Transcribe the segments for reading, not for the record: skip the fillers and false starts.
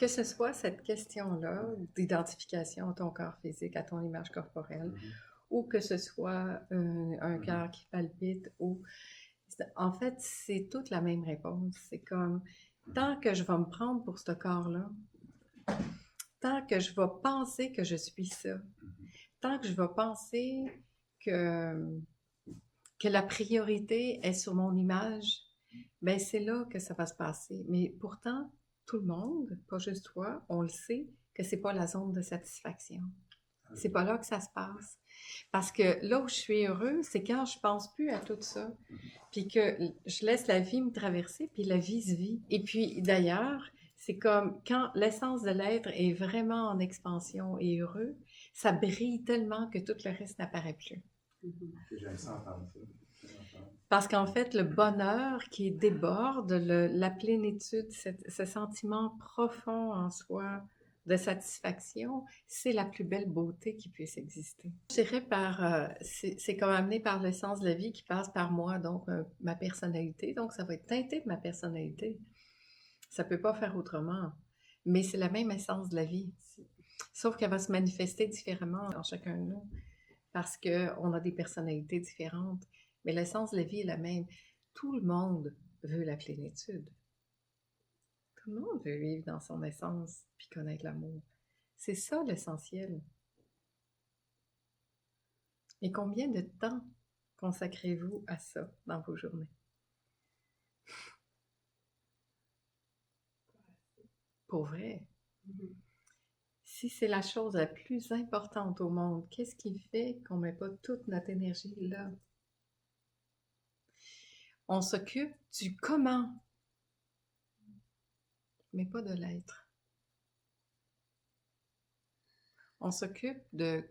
Que ce soit cette question-là d'identification à ton corps physique, à ton image corporelle, ou que ce soit un cœur qui palpite, ou en fait, c'est toute la même réponse. C'est comme, tant que je vais me prendre pour ce corps-là, tant que je vais penser que je suis ça, tant que je vais penser que, que la priorité est sur mon image, ben c'est là que ça va se passer. Mais pourtant, tout le monde, pas juste toi, on le sait que c'est pas la zone de satisfaction. C'est pas là que ça se passe. Parce que là où je suis heureux, c'est quand je pense plus à tout ça, puis que je laisse la vie me traverser, puis la vie se vit. Et puis d'ailleurs, c'est comme quand l'essence de l'être est vraiment en expansion et heureux, ça brille tellement que tout le reste n'apparaît plus. J'aime ça entendre ça. Parce qu'en fait, le bonheur qui déborde, la plénitude, ce sentiment profond en soi de satisfaction, c'est la plus belle beauté qui puisse exister. Je dirais c'est comme amené par l'essence de la vie qui passe par moi, donc ma personnalité. Donc, ça va être teinté de ma personnalité. Ça peut pas faire autrement. Mais c'est la même essence de la vie. Sauf qu'elle va se manifester différemment en chacun de nous parce qu'on a des personnalités différentes. Mais l'essence de la vie est la même. Tout le monde veut la plénitude. Tout le monde veut vivre dans son essence puis connaître l'amour. C'est ça l'essentiel. Et combien de temps consacrez-vous à ça dans vos journées? Pour vrai. Si c'est la chose la plus importante au monde, qu'est-ce qui fait qu'on ne met pas toute notre énergie là? On s'occupe du comment, mais pas de l'être. On s'occupe de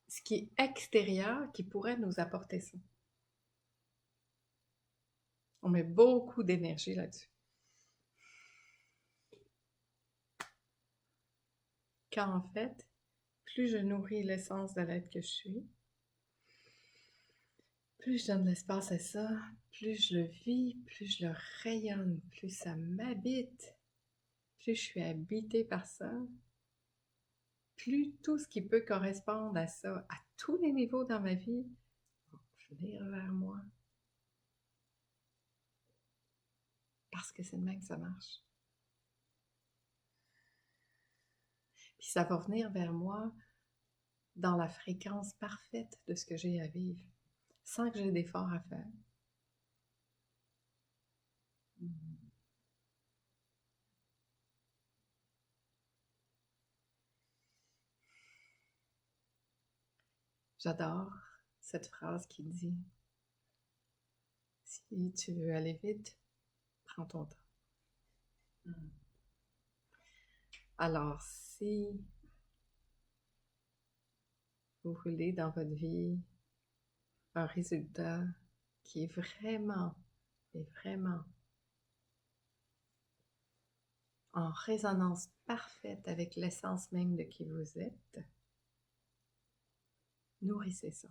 ce qui est extérieur qui pourrait nous apporter ça. On met beaucoup d'énergie là-dessus. Quand en fait, plus je nourris l'essence de l'être que je suis, plus je donne l'espace à ça, plus je le vis, plus je le rayonne, plus ça m'habite, plus je suis habitée par ça, plus tout ce qui peut correspondre à ça, à tous les niveaux dans ma vie, va venir vers moi. Parce que c'est de même que ça marche. Puis ça va venir vers moi dans la fréquence parfaite de ce que j'ai à vivre, sans que j'ai d'efforts à faire. J'adore cette phrase qui dit « Si tu veux aller vite, prends ton temps. » Alors, si vous voulez dans votre vie un résultat qui est vraiment en résonance parfaite avec l'essence même de qui vous êtes, nourrissez ça.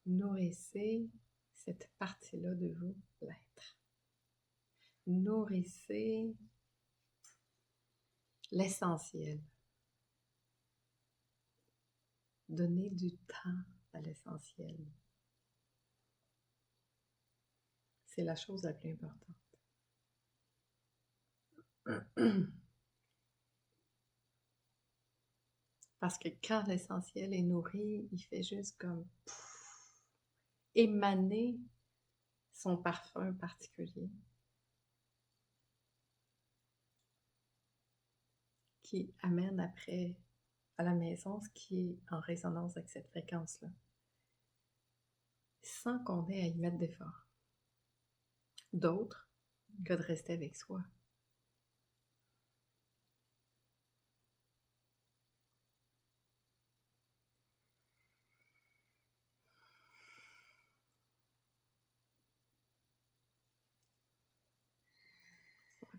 Nourrissez cette partie-là de vous, l'être. Nourrissez l'essentiel. Donnez du temps à l'essentiel. C'est la chose la plus importante. Parce que quand l'essentiel est nourri, il fait juste comme émaner son parfum particulier qui amène après à la maison ce qui est en résonance avec cette fréquence-là, sans qu'on ait à y mettre d'effort. D'autre que de rester avec soi.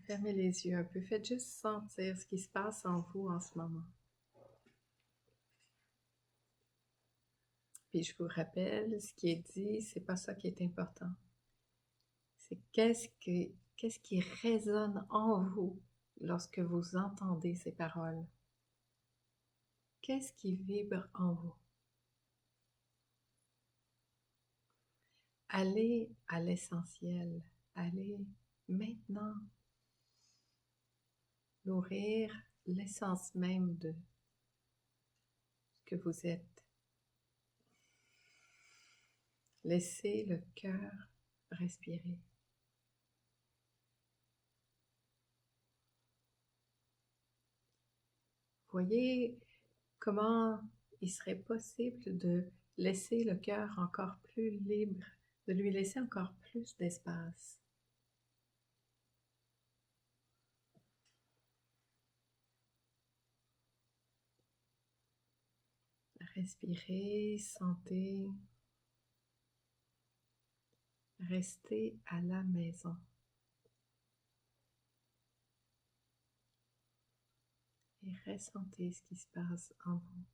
Fermez les yeux un peu, faites juste sentir ce qui se passe en vous en ce moment. Puis je vous rappelle, ce qui est dit, c'est pas ça qui est important. C'est qu'est-ce qui Qu'est-ce qui résonne en vous lorsque vous entendez ces paroles? Qu'est-ce qui vibre en vous? Allez à l'essentiel. Allez maintenant nourrir l'essence même de ce que vous êtes. Laissez le cœur respirer. Voyez comment il serait possible de laisser le cœur encore plus libre, de lui laisser encore plus d'espace. Respirez, sentez, restez à la maison. Et ressentez ce qui se passe en vous.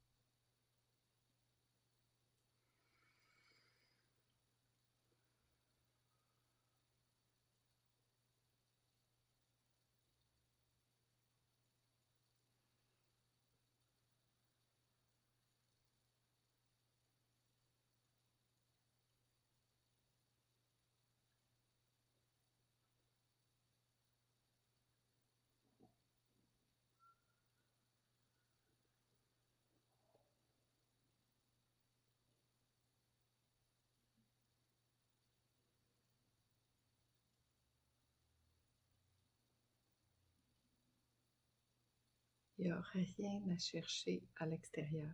Il n'y a rien à chercher à l'extérieur.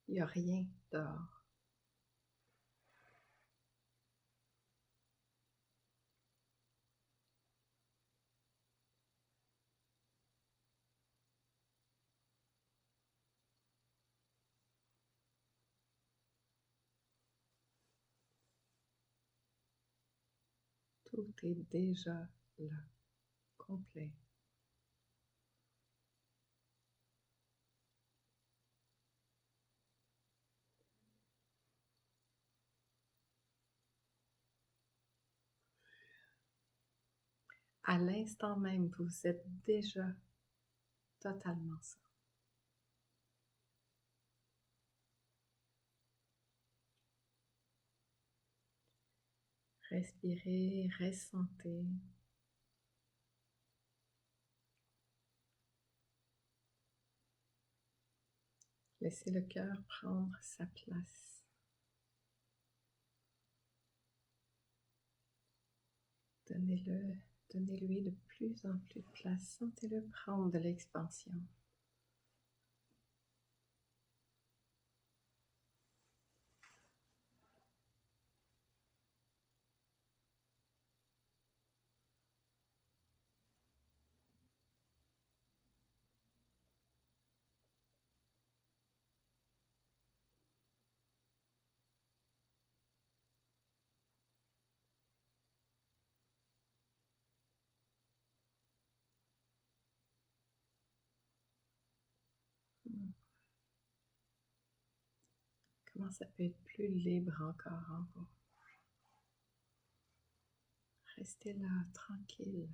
Il n'y a rien dehors. Tout est déjà là, complet. À l'instant même, vous êtes déjà totalement ça. Respirez, ressentez. Laissez le cœur prendre sa place. Donnez-lui de plus en plus de place. Sentez-le prendre de l'expansion. Comment ça peut être plus libre encore en vous? Restez là, tranquille.